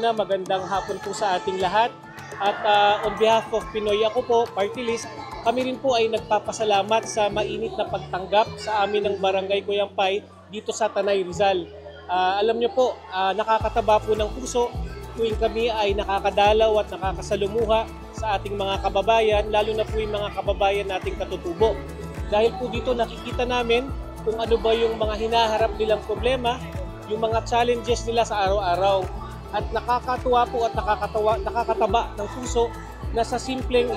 una, magandang hapon po sa ating lahat. At on behalf of Pinoy Ako Po, Party List, kami rin po ay nagpapasalamat sa mainit na pagtanggap sa amin ng Barangay Kuyampay dito sa Tanay, Rizal. Alam niyo po, nakakataba po ng puso tuwing kami ay nakakadalaw at nakakasalumuha sa ating mga kababayan, lalo na po yung mga kababayan nating katutubo. Dahil po dito nakikita namin kung ano ba yung mga hinaharap nilang problema, yung mga challenges nila sa araw-araw. At nakakatuwa po at nakakataba ng puso na sa simpleng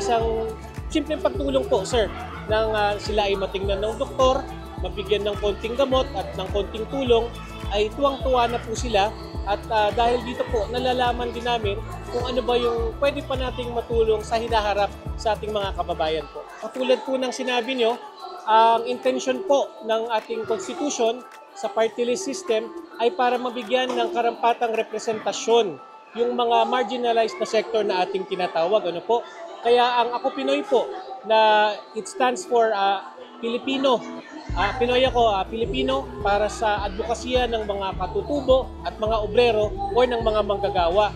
pagtulong po, sir, nang sila ay matingnan ng doktor, mabigyan ng konting gamot at ng konting tulong, ay tuwang-tuwa na po sila. At dahil dito po, nalalaman din namin kung ano ba yung pwede pa nating matulong sa hinaharap sa ating mga kababayan po. Katulad po ng sinabi nyo, ang intention po ng ating Constitution sa party list system ay para mabigyan ng karampatang representasyon yung mga marginalized na sector na ating tinatawag. Ano po? Kaya ang Ako Pinoy po, na it stands for Filipino. Pinoy Ako, Pilipino, para sa advokasya ng mga katutubo at mga obrero o ng mga manggagawa.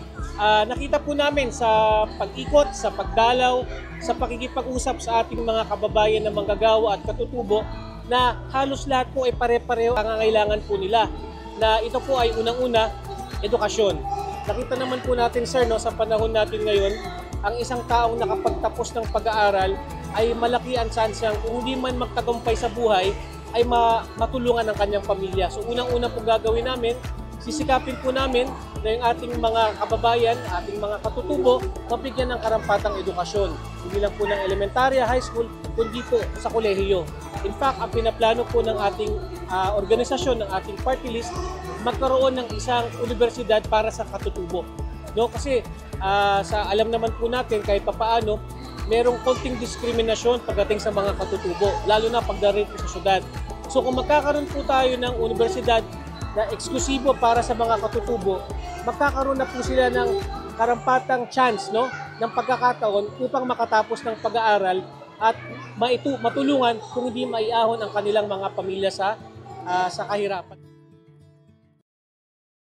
Nakita po namin sa pag-ikot, sa pagdalaw, sa pakikipag-usap sa ating mga kababayan na manggagawa at katutubo na halos lahat po ay pare-pareho ang pangangailangan po nila. Na ito po ay unang-una, edukasyon. Nakita naman po natin, sir, no, sa panahon natin ngayon, ang isang taong nakapagtapos ng pag-aaral ay malaki ang chance kung hindi man magtagumpay sa buhay, ay matulungan ang kanyang pamilya. So unang-una po gagawin namin, sisikapin po namin na yung ating mga kababayan, ating mga katutubo, mabigyan ng karampatang edukasyon. Hindi lang po ng elementarya, high school, kundi po sa kolehiyo. In fact, ang pinaplano po ng ating organisasyon, ng ating party list, magkaroon ng isang universidad para sa katutubo. No? Kasi alam naman po natin kahit papaano, merong konting diskriminasyon pagdating sa mga katutubo, lalo na pagdating sa syudad. So kung magkakaroon po tayo ng universidad na eksklusibo para sa mga katutubo, magkakaroon na po sila ng karampatang chance, no, ng pagkakataon upang makatapos ng pag-aaral at matulungan kung hindi maiahon ang kanilang mga pamilya sa kahirapan.